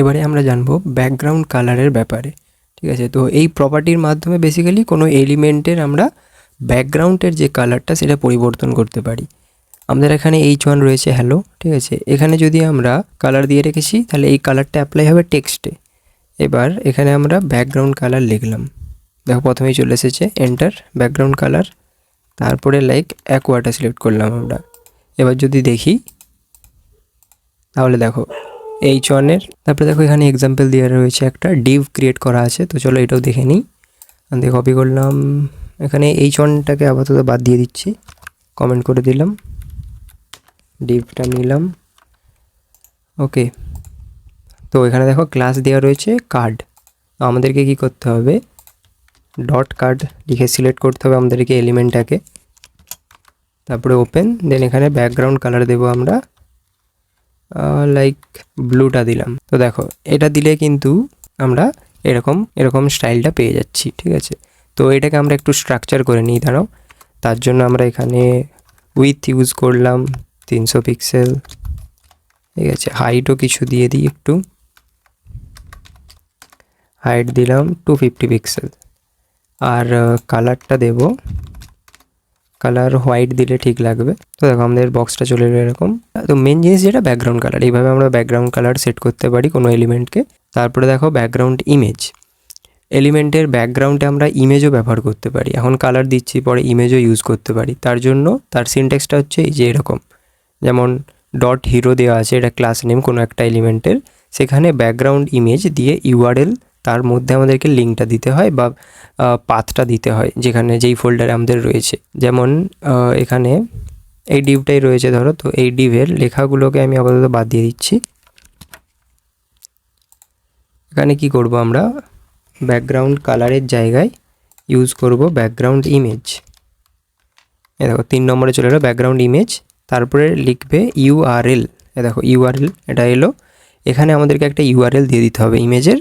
এবারে আমরা জানবো ব্যাকগ্রাউন্ড কালারের ব্যাপারে। ঠিক আছে, তো এই প্রপার্টির মাধ্যমে বেসিক্যালি কোনো এলিমেন্টের আমরা ব্যাকগ্রাউন্ডের যে কালারটা সেটা পরিবর্তন করতে পারি। আমাদের এখানে H1 রয়েছে হ্যালো, ঠিক আছে। এখানে যদি আমরা কালার দিয়ে রেখেছি তাহলে এই কালারটা অ্যাপ্লাই হবে টেক্সটে। এবার এখানে আমরা ব্যাকগ্রাউন্ড কালার লিখলাম, দেখো প্রথমেই চলে এসেছে এন্টার ব্যাকগ্রাউন্ড কালার, তারপরে লাইক অ্যাকোয়াটা সিলেক্ট করলাম আমরা। এবার যদি দেখি তাহলে দেখো H1-এর, তারপরে দেখো এখানে এক্সাম্পল দেওয়া রয়েছে, একটা ডিভ ক্রিয়েট করা আছে। তো চলো এটাও দেখে নিই। দিয়ে কপি করলাম, এখানে H1টাকে আপাতত বাদ দিয়ে দিচ্ছি, কমেন্ট করে দিলাম, ডিভটা নিলাম। ওকে, তো এখানে দেখো ক্লাস দেওয়া রয়েছে কার্ড। তো আমাদেরকে কি করতে হবে, ডট কার্ড লিখে সিলেক্ট করতে হবে আমাদেরকে এলিমেন্টটাকে, তারপরে ওপেন, দেন এখানে ব্যাকগ্রাউন্ড কালার দেবো আমরা, লাইক ব্লুটা দিলাম। তো দেখো এটা দিলে কিন্তু আমরা এরকম স্টাইলটা পেয়ে যাচ্ছি, ঠিক আছে। তো এটাকে আমরা একটু স্ট্রাকচার করে নিই, দাঁড়াও। তার জন্য আমরা এখানে উইথ ইউজ করলাম 300 পিক্সেল, ঠিক আছে। হাইটও কিছু দিয়ে দিই, একটু হাইট দিলাম 250 পিক্সেল, আর কালারটা দেব, কালার হোয়াইট দিলে ঠিক লাগবে। তো দেখো আমাদের বক্সটা চলে এলো এরকম। তো মেন জিনিস যেটা ব্যাকগ্রাউন্ড কালার, এইভাবে আমরা ব্যাকগ্রাউন্ড কালার সেট করতে পারি কোনো এলিমেন্টকে। তারপরে দেখো ব্যাকগ্রাউন্ড ইমেজ, এলিমেন্টের ব্যাকগ্রাউন্ডে আমরা ইমেজও ব্যবহার করতে পারি। এখন কালার দিচ্ছি, পরে ইমেজও ইউজ করতে পারি। তার জন্য তার সিনট্যাক্সটা হচ্ছে এই যে এরকম, যেমন ডট হিরো দেওয়া আছে, এটা ক্লাস নেম কোনো একটা এলিমেন্টের, সেখানে ব্যাকগ্রাউন্ড ইমেজ দিয়ে ইউআরএল, তার মধ্যে আমাদেরকে লিঙ্কটা দিতে হয় বা পাথটা দিতে হয় যেখানে যেই ফোল্ডারে আমাদের রয়েছে। যেমন এখানে এই ডিভটাই রয়েছে ধরো, তো এই ডিভের লেখাগুলোকে আমি আপাতত বাদ দিয়ে দিচ্ছি। এখানে কি করব আমরা, ব্যাকগ্রাউন্ড কালারের জায়গায় ইউজ করব ব্যাকগ্রাউন্ড ইমেজ। এ দেখো 3 নম্বরে চলে এলো ব্যাকগ্রাউন্ড ইমেজ, তারপরে লিখবে ইউআরএল। এ দেখো ইউআরএল এটা এলো, এখানে আমাদেরকে একটা ইউআরএল দিয়ে দিতে হবে ইমেজের,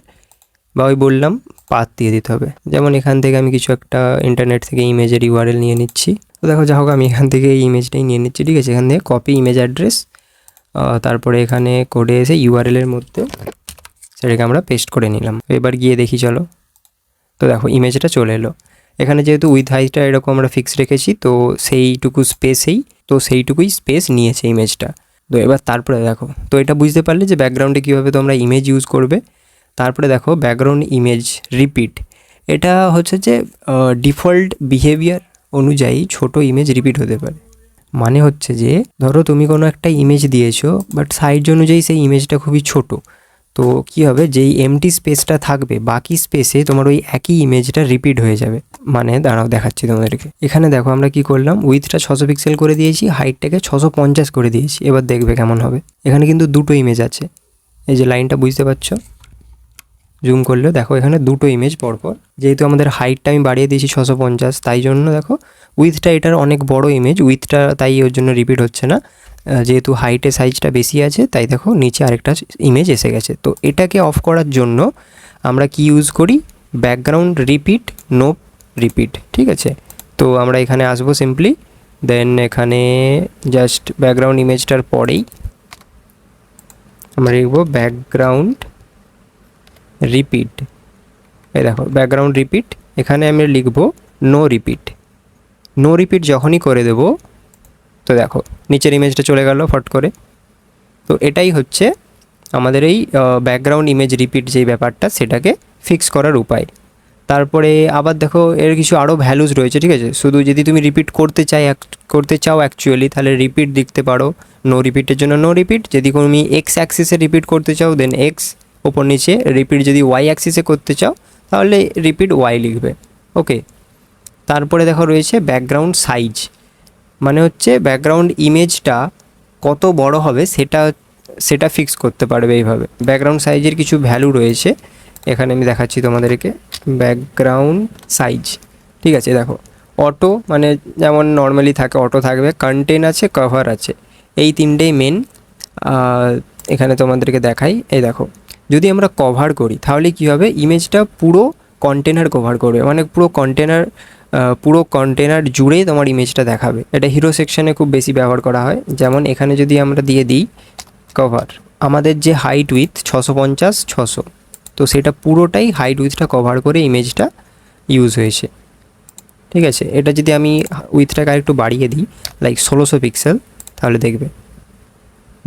বা ওই বললাম পাথ দিয়ে দিতে হবে। যেমন এখান থেকে আমি কিছু একটা ইন্টারনেট থেকে ইমেজের ইউআরএল নিয়ে নিচ্ছি। তো দেখো যা হোক আমি এখান থেকে এই ইমেজটাই নিয়ে নিচ্ছি, ঠিক আছে। এখান থেকে কপি ইমেজ অ্যাড্রেস, তারপরে এখানে কোডে এসে ইউআরএলের মধ্যে সেটাকে আমরা পেস্ট করে নিলাম। এবার গিয়ে দেখি চলো, তো দেখো ইমেজটা চলে এলো। এখানে যেহেতু উইথ হাইটটা এরকম আমরা ফিক্স রেখেছি, তো সেইটুকুই স্পেস নিয়েছে ইমেজটা। তো এবার তারপরে দেখো, তো এটা বুঝতে পারলে যে ব্যাকগ্রাউন্ডে কীভাবে তোমরা ইমেজ ইউজ করবে। তারপরে দেখো ব্যাকগ্রাউন্ড ইমেজ রিপিট, এটা হচ্ছে যে ডিফল্ট বিহেভিয়ার অনুযায়ী ছোট ইমেজ রিপিট হতে পারে। মানে হচ্ছে যে ধরো তুমি কোনো একটা ইমেজ দিয়েছো, বাট সাইজ অনুযায়ী সেই ইমেজটা খুবই ছোট, তো কী হবে, যেই এমটি স্পেসটা থাকবে বাকি স্পেসে তোমার ওই একই ইমেজটা রিপিট হয়ে যাবে। মানে দাঁড়াও দেখাচ্ছি তোমাদেরকে। এখানে দেখো আমরা কি করলাম, উইথটা 600 পিক্সেল করে দিয়েছি, হাইটটাকে 650 করে দিয়েছি। এবার দেখবে কেমন হবে। এখানে কিন্তু দুটো ইমেজ আছে, এই যে লাইনটা বুঝতে পারছো, জুম করলেও দেখো এখানে দুটো ইমেজ পরপর। যেহেতু আমাদের হাইটটা আমি বাড়িয়ে দিয়েছি 650, তাই জন্য দেখো উইথটা এটার অনেক বড় ইমেজ, উইথটা তাই ওর জন্য রিপিট হচ্ছে না। যেহেতু হাইটের সাইজটা বেশি আছে তাই দেখো নিচে আরেকটা ইমেজ এসে গেছে। তো এটাকে অফ করার জন্য আমরা কি ইউজ করি, ব্যাকগ্রাউন্ড রিপিট নো রিপিট, ঠিক আছে। তো আমরা এখানে আসবো সিম্পলি, দেন এখানে জাস্ট ব্যাকগ্রাউন্ড ইমেজটার পরেই আমরা লিখবো ব্যাকগ্রাউন্ড রিপিট। এই দেখো ব্যাকগ্রাউন্ড রিপিট, এখানে আমি লিখবো নো রিপিট। নো রিপিট যখনই করে দেব, তো দেখো নিচের ইমেজটা চলে গেল ফট করে। তো এটাই হচ্ছে আমাদের এই ব্যাকগ্রাউন্ড ইমেজ রিপিট যেই ব্যাপারটা, সেটাকে ফিক্স করার উপায়। তারপরে আবার দেখো এর কিছু আরও ভ্যালুজ রয়েছে, ঠিক আছে। শুধু যদি তুমি রিপিট করতে চাও অ্যাকচুয়ালি, তাহলে রিপিট লিখতে পারো, নো রিপিটের জন্য নো রিপিট। যদি তুমি এক্স অ্যাক্সিসে রিপিট করতে চাও দেন এক্স, ওপর নিচে রিপিট যদি ওয়াই অ্যাক্সিসে করতে চাও তাহলে রিপিট ওয়াই লিখবে, ওকে। তারপরে দেখো রয়েছে ব্যাকগ্রাউন্ড সাইজ, মানে হচ্ছে ব্যাকগ্রাউন্ড ইমেজটা কত বড় হবে সেটা ফিক্স করতে পারবে এইভাবে। ব্যাকগ্রাউন্ড সাইজের কিছু ভ্যালু রয়েছে, এখানে আমি দেখাচ্ছি তোমাদেরকে। ব্যাকগ্রাউন্ড সাইজ, ঠিক আছে, দেখো অটো মানে যেমন নর্মালি থাকে অটো থাকবে, কন্টেন আছে, কভার আছে, এই তিনটেই মেন। এখানে তোমাদেরকে দেখাই, এই দেখো যদি আমরা কভার করি তাহলে কী হবে, ইমেজটা পুরো কন্টেনার কভার করবে, মানে পুরো কন্টেনার জুড়েই তোমার ইমেজটা দেখাবে। এটা হিরো সেকশানে খুব বেশি ব্যবহার করা হয়। যেমন এখানে যদি আমরা দিয়ে দিই কভার, আমাদের যে হাইট উইথ 650 600, তো সেটা পুরোটাই হাইট উইথটা কভার করে ইমেজটা ইউজ হয়েছে। ঠিক আছে, এটা যদি আমি উইথটাকে আরেকটু বাড়িয়ে দিই লাইক 1600 পিক্সেল, তাহলে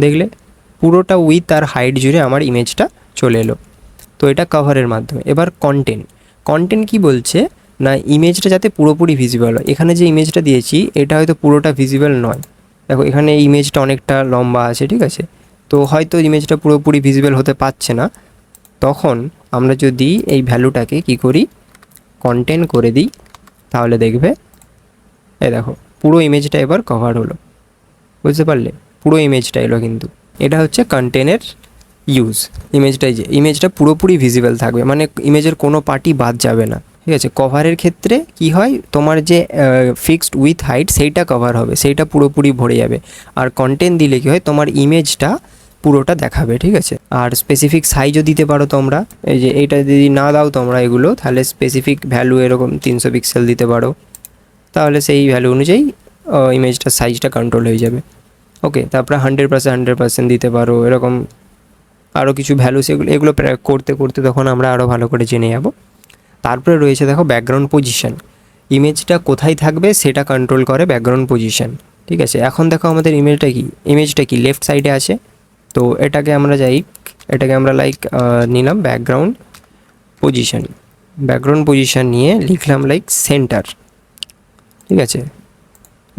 দেখলে পুরোটা উইথ আর হাইট জুড়ে আমার ইমেজটা চলে এলো। তো এটা কভারের মাধ্যমে। এবার কন্টেন্ট কি বলছে না, ইমেজটা যাতে পুরোপুরি ভিজিবল হয়। এখানে যে ইমেজটা দিয়েছি এটা হয়তো পুরোটা ভিজিবল নয়, দেখো এখানে ইমেজটা অনেকটা লম্বা আছে, ঠিক আছে, তো হয়তো ইমেজটা পুরোপুরি ভিজিবল হতে পারছে না। তখন আমরা যদি এই ভ্যালুটাকে কি করি, কন্টেন্ট করে দিই, তাহলে দেখবে এই দেখো পুরো ইমেজটা এবার কভার হলো। বুঝতে পারলে, পুরো ইমেজটা এলো। কিন্তু এটা হচ্ছে কন্টেন্টের ইউজ। ইমেজটা পুরোপুরি ভিজিবল থাকবে, মানে ইমেজের কোনো পার্টই বাদ যাবে না। ঠিক আছে, কভারের ক্ষেত্রে কি হয়, তোমার যে ফিক্সড উইথ হাইট সেইটা কভার হবে, সেইটা পুরোপুরি ভরে যাবে। আর কন্টেন্ট দিলে কি হয়, তোমার ইমেজটা পুরোটা দেখাবে। ঠিক আছে, আর স্পেসিফিক সাইজও দিতে পারো তোমরা। এই যে এইটা যদি না দাও তোমরা এগুলো, তাহলে স্পেসিফিক ভ্যালু এরকম 300 পিক্সেল দিতে পারো, তাহলে সেই ভ্যালু অনুযায়ী ইমেজটার সাইজটা কন্ট্রোল হয়ে যাবে। ওকে, তারপরে 100% দিতে পারো, এরকম আরও কিছু ভ্যালু, এগুলো করতে করতে তখন আমরা আরও ভালো করে জেনে যাব। তারপরে রয়েছে দেখো ব্যাকগ্রাউন্ড পজিশন। ইমেজটা কোথায় থাকবে সেটা কন্ট্রোল করে ব্যাকগ্রাউন্ড পজিশন। ঠিক আছে, এখন দেখো আমাদের ইমেজটা কি লেফট সাইডে আছে, তো এটাকে আমরা লাইক নিলাম ব্যাকগ্রাউন্ড পজিশন নিয়ে লিখলাম লাইক সেন্টার। ঠিক আছে,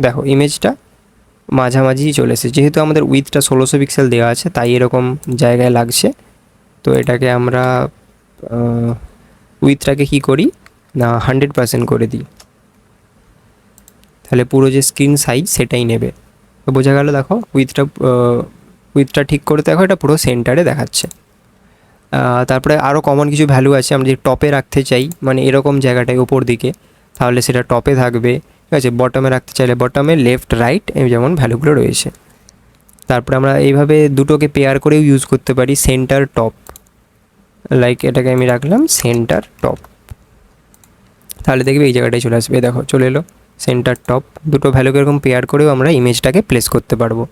দেখো ইমেজটা মাঝামাঝি চলে এসেছে, যেহেতু আমাদের উইথটা 1600 পিক্সেল দেওয়া আছে তাই এরকম জায়গায় লাগছে। তো এটাকে আমরা উইথটাকে কী করি না 100% করে দিই, তাহলে পুরো যে স্ক্রিন সাইজ সেটাই নেবে। তো বোঝা গেল, দেখো উইথটা ঠিক করে দেখো এটা পুরো সেন্টারে দেখাচ্ছে। তারপরে আরও কমন কিছু ভ্যালু আছে, আমরা যে টপে রাখতে চাই, মানে এরকম জায়গাটায় ওপর দিকে, তাহলে সেটা টপে থাকবে। ঠিক আছে, বটমে রাখতে চাইলে বটমে, লেফট রাইট এই যেমন ভ্যালুগুলো রয়েছে। তারপরে আমরা এইভাবে দুটোকে পেয়ার করেও ইউজ করতে পারি, সেন্টার টপ, লাইক এটাকে আমি রাখলাম সেন্টার টপ, তাহলে দেখবে এই জায়গাটায় চলে আসবে। দেখো চলে এলো সেন্টার টপ। দুটো ভ্যালুকে এরকম পেয়ার করেও আমরা ইমেজটাকে প্লেস করতে পারবো।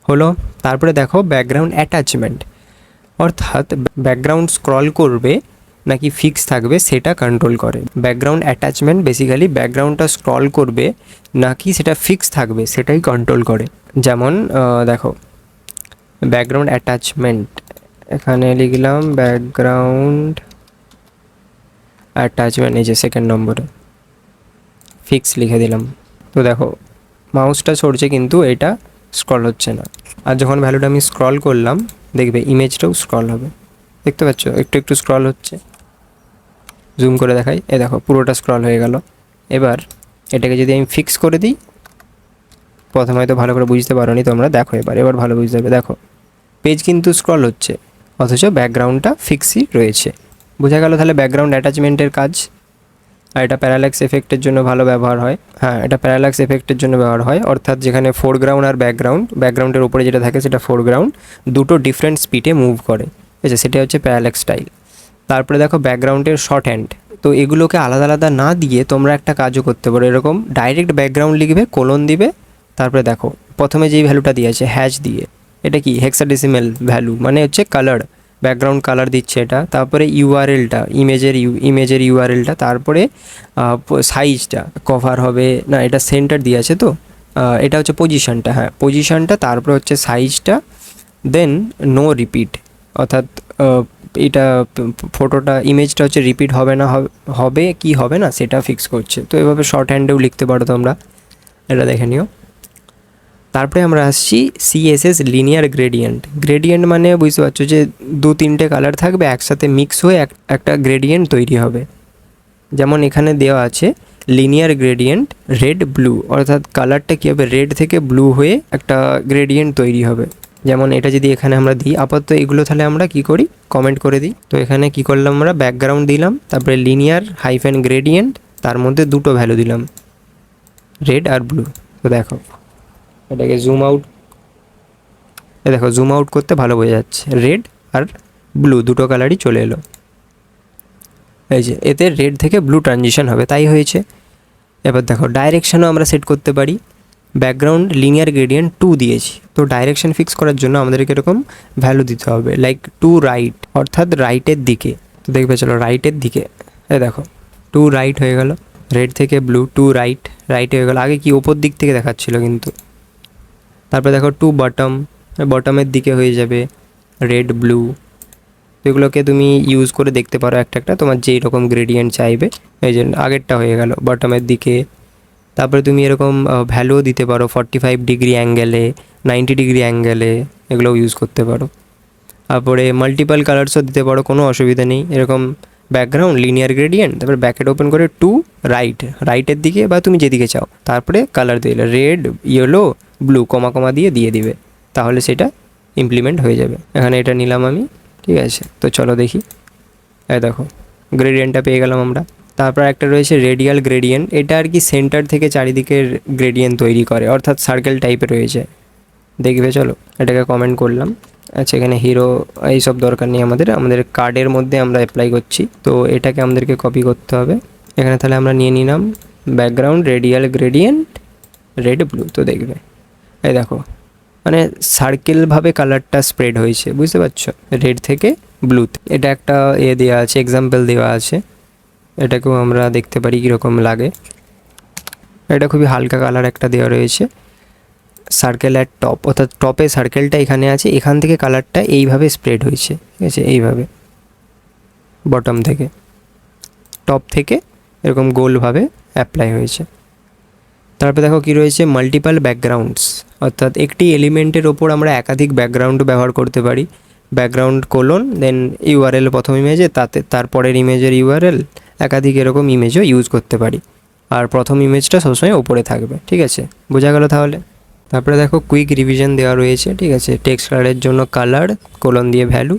হলো, তারপরে দেখো ব্যাকগ্রাউন্ড অ্যাটাচমেন্ট, অর্থাৎ ব্যাকগ্রাউন্ড স্ক্রল করবে নাকি ফিক্স থাকবে সেটা কন্ট্রোল করে। ব্যাকগ্রাউন্ড অ্যাটাচমেন্ট বেসিক্যালি ব্যাকগ্রাউন্ডটা স্ক্রল করবে নাকি সেটা ফিক্স থাকবে সেটাই কন্ট্রোল করে। যেমন দেখো ব্যাকগ্রাউন্ড অ্যাটাচমেন্ট, এখানে লিখলাম ব্যাকগ্রাউন্ড অ্যাটাচমেন্ট, এই যে সেকেন্ড নম্বরে ফিক্স লিখে দিলাম। তো দেখো মাউসটা সরছে কিন্তু এটা স্ক্রল হচ্ছে না। আর যখন ভ্যালুটা আমি স্ক্রল করলাম দেখবে ইমেজটাও স্ক্রল হবে, দেখতে পাচ্ছ একটু একটু স্ক্রল হচ্ছে। জুম করে দেখাই, এ দেখো পুরোটা স্ক্রল হয়ে গেল। এবার এটাকে যদি আমি ফিক্স করে দিই, প্রথমে হয়তো ভালো করে বুঝতে পারোনি তোমরা, দেখো এবার ভালো বুঝতে হবে। দেখো পেজ কিন্তু স্ক্রল হচ্ছে অথচ ব্যাকগ্রাউন্ডটা ফিক্সই রয়েছে। বোঝা গেল তাহলে ব্যাকগ্রাউন্ড অ্যাটাচমেন্টের কাজ। আর এটা প্যারাল্যাক্স এফেক্টের জন্য ভালো ব্যবহার হয়। হ্যাঁ, এটা প্যারাল্যাক্স এফেক্টের জন্য ব্যবহার হয়, অর্থাৎ যেখানে ফোরগ্রাউন্ড আর ব্যাকগ্রাউন্ডের উপরে যেটা থাকে সেটা ফোরগ্রাউন্ড, দুটো ডিফারেন্ট স্পিডে মুভ করে। ঠিক আছে, সেটা হচ্ছে প্যারাল্যাক্স স্টাইল। তারপরে দেখো ব্যাকগ্রাউন্ডের শর্ট হ্যান্ড, তো এগুলোকে আলাদা আলাদা না দিয়ে তোমরা একটা কাজও করতে পারো, এরকম ডাইরেক্ট ব্যাকগ্রাউন্ড লিখবে, কোলন দিবে, তারপরে দেখো প্রথমে যেই ভ্যালুটা দিয়েছে হ্যাশ দিয়ে, এটা কি হেক্সাডেসিমেল ভ্যালু, মানে হচ্ছে কালার, ব্যাকগ্রাউন্ড কালার দিচ্ছে এটা। তারপরে ইউআরএলটা, ইমেজের ইউআরএলটা, তারপরে সাইজটা কভার হবে না, এটা সেন্টার দিয়ে আছে, তো এটা হচ্ছে পজিশনটা, হ্যাঁ পজিশনটা, তারপরে হচ্ছে সাইজটা, দেন নো রিপিট, অর্থাৎ এটা ফটোটা ইমেজটা হচ্ছে রিপিট হবে না, হবে কি হবে না সেটা ফিক্স করছে। তো এভাবে শর্ট হ্যান্ডেও লিখতে পারো তোমরা, এটা দেখে নিও। তারপরে আমরা আসছি সিএসএস লিনিয়ার গ্রেডিয়েন্ট মানে বুঝতে পারছো যে 2-3টে কালার থাকবে একসাথে মিক্স হয়ে একটা গ্রেডিয়েন্ট তৈরি হবে। যেমন এখানে দেওয়া আছে লিনিয়ার গ্রেডিয়েন্ট রেড ব্লু, অর্থাৎ কালারটা কী হবে, রেড থেকে ব্লু হয়ে একটা গ্রেডিয়েন্ট তৈরি হবে। যেমন এটা যদি এখানে আমরা দিই, আপাতত এগুলো তাহলে আমরা কি করি, কমেন্ট করে দিই। তো এখানে কি করলাম, আমরা ব্যাকগ্রাউন্ড দিলাম, তারপরে লিনিয়ার হাইফেন গ্রেডিয়েন্ট, তার মধ্যে দুটো ভ্যালু দিলাম, রেড আর ব্লু। তো দেখো এটাকে জুম আউট করতে ভালো বোঝা যাচ্ছে, রেড আর ব্লু দুটো কালারই চলে এলো। এই যে এতে রেড থেকে ব্লু ট্রানজিশন হবে, তাই হয়েছে। এবার দেখো ডাইরেকশনও আমরা সেট করতে পারি, ব্যাকগ্রাউন্ড লিনিয়ার গ্রেডিয়েন্ট 2 দিয়েছি, তো ডাইরেকশন ফিক্স করার জন্য আমাদেরকে এরকম ভ্যালু দিতে হবে, লাইক টু রাইট, অর্থাৎ রাইটের দিকে। তো দেখবে চলো রাইটের দিকে, এই দেখো টু রাইট হয়ে গেল, রেড থেকে ব্লু টু রাইট, রাইট হয়ে গেল। আগে কি ওপর দিক থেকে দেখাচ্ছিল কিন্তু, তারপরে দেখো টু বটম, বটমের দিকে হয়ে যাবে রেড ব্লু। এগুলোকে তুমি ইউজ করে দেখতে পারো একটা একটা, তোমার যেই রকম গ্রেডিয়েন্ট চাইবে। এই যে আগেরটা হয়ে গেল বটমের দিকে। তারপরে তুমি এরকম ভ্যালুও দিতে পারো 45 ডিগ্রি অ্যাঙ্গেলে, 90 ডিগ্রি অ্যাঙ্গেলে, এগুলোও ইউজ করতে পারো। তারপরে মাল্টিপাল কালার্সও দিতে পারো, কোনো অসুবিধা নেই। এরকম ব্যাকগ্রাউন্ড লিনিয়ার গ্রেডিয়েন্ট, তারপরে ব্যাকেট ওপেন করে টু রাইট, রাইটের দিকে বা তুমি যেদিকে চাও, তারপরে কালার দিলে রেড ইয়েলো ব্লু কমা কমা দিয়ে দিবে, তাহলে সেটা ইমপ্লিমেন্ট হয়ে যাবে। এখানে এটা নিলাম আমি, ঠিক আছে। তো চলো দেখি, এই দেখো গ্রেডিয়েন্টটা পেয়ে গেলাম আমরা। তারপর একটা রয়েছে রেডিয়াল গ্রেডিয়েন্ট, এটা আর কি সেন্টার থেকে চারিদিকের গ্রেডিয়েন্ট তৈরি করে, অর্থাৎ সার্কেল টাইপের রয়েছে। দেখবে চলো, এটাকে কমেন্ট করলাম। আচ্ছা, এখানে হিরো এইসব দরকার নেই আমাদের, আমাদের কার্ডের মধ্যে আমরা অ্যাপ্লাই করছি, তো এটাকে আমাদেরকে কপি করতে হবে। এখানে তাহলে আমরা নিয়ে নিলাম background radial gradient red blue. তো দেখবে এই দেখো মানে সার্কেলভাবে কালারটা স্প্রেড হয়েছে, বুঝতে পারছো, রেড থেকে ব্লুতে। এটা একটা দেওয়া আছে, এক্সাম্পল দেওয়া আছে, এটাকেও আমরা দেখতে পারি কীরকম লাগে। এটা খুবই হালকা কালার একটা দেওয়া রয়েছে, সার্কেল অ্যাট টপ, অর্থাৎ টপে সার্কেলটা এখানে আছে, এখান থেকে কালারটা এইভাবে স্প্রেড হয়েছে, ঠিক আছে, এইভাবে বটম থেকে টপ থেকে এরকম গোলভাবে অ্যাপ্লাই হয়েছে। তারপরে দেখো কী রয়েছে, মাল্টিপাল ব্যাকগ্রাউন্ডস, অর্থাৎ একটি এলিমেন্টের ওপর আমরা একাধিক ব্যাকগ্রাউন্ড ব্যবহার করতে পারি। ব্যাকগ্রাউন্ড কোলন দেন ইউআরএল প্রথম ইমেজে, তারপরের ইমেজের ইউআরএল, একাধিক এরকম ইমেজও ইউজ করতে পারি। আর প্রথম ইমেজটা সবসময় ওপরে থাকবে, ঠিক আছে, বোঝা গেল তাহলে। তারপরে দেখো কুইক রিভিশন দেওয়া রয়েছে, ঠিক আছে। টেক্সট কালারের জন্য কালার কোলন দিয়ে ভ্যালু,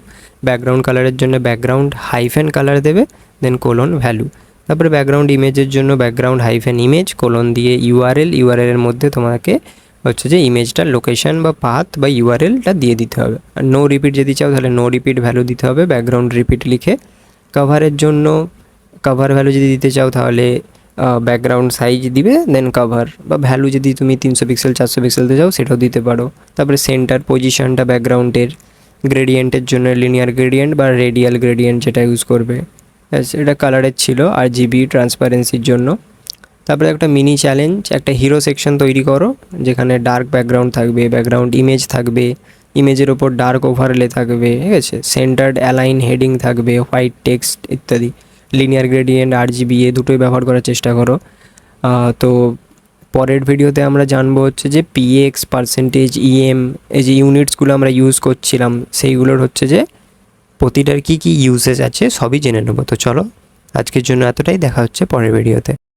ব্যাকগ্রাউন্ড কালারের জন্য ব্যাকগ্রাউন্ড হাইফেন কালার দেবে, দেন কোলন ভ্যালু। তারপরে ব্যাকগ্রাউন্ড ইমেজের জন্য ব্যাকগ্রাউন্ড হাইফেন ইমেজ কোলন দিয়ে ইউআরএলের মধ্যে তোমাকে হচ্ছে যে ইমেজটার লোকেশন বা পাথ বা ইউআরএলটা দিয়ে দিতে হবে। আর নো রিপিট যদি চাও তাহলে নো রিপিট ভ্যালু দিতে হবে, ব্যাকগ্রাউন্ড রিপিট লিখে। কভারের জন্য কভার ভ্যালু যদি দিতে চাও তাহলে ব্যাকগ্রাউন্ড সাইজ দিবে, দেন কভার বা ভ্যালু যদি তুমি 300 পিক্সেল 400 পিক্সেল দিতে চাও সেটাও দিতে পারো। তারপরে সেন্টার পজিশনটা ব্যাকগ্রাউন্ডের, গ্রেডিয়েন্টের জন্য লিনিয়ার গ্রেডিয়েন্ট বা রেডিয়াল গ্রেডিয়েন্ট যেটা ইউজ করবে। এটা কালারের ছিল RGB ট্রান্সপারেন্সির জন্য। তারপরে একটা মিনি চ্যালেঞ্জ, একটা হিরো সেকশন তৈরি করো যেখানে ডার্ক ব্যাকগ্রাউন্ড থাকবে, ব্যাকগ্রাউন্ড ইমেজ থাকবে, ইমেজের ওপর ডার্ক ওভারলে থাকবে, ঠিক আছে, সেন্টার্ড অ্যালাইন হেডিং থাকবে, হোয়াইট টেক্সট ইত্যাদি। লিনিয়ার গ্রেডিয়েন্ট RGB দুটোই ব্যবহার করার চেষ্টা করো। তো পরের ভিডিওতে আমরা জানবো হচ্ছে যে PX পার্সেন্টেজ EM, এই যে ইউনিটসগুলো আমরা ইউজ করছিলাম সেইগুলোর হচ্ছে যে প্রতিটার কী কী ইউসেজ আছে সবই জেনে নেবো। তো চলো আজকের জন্য এতটাই, দেখা হচ্ছে পরের ভিডিওতে।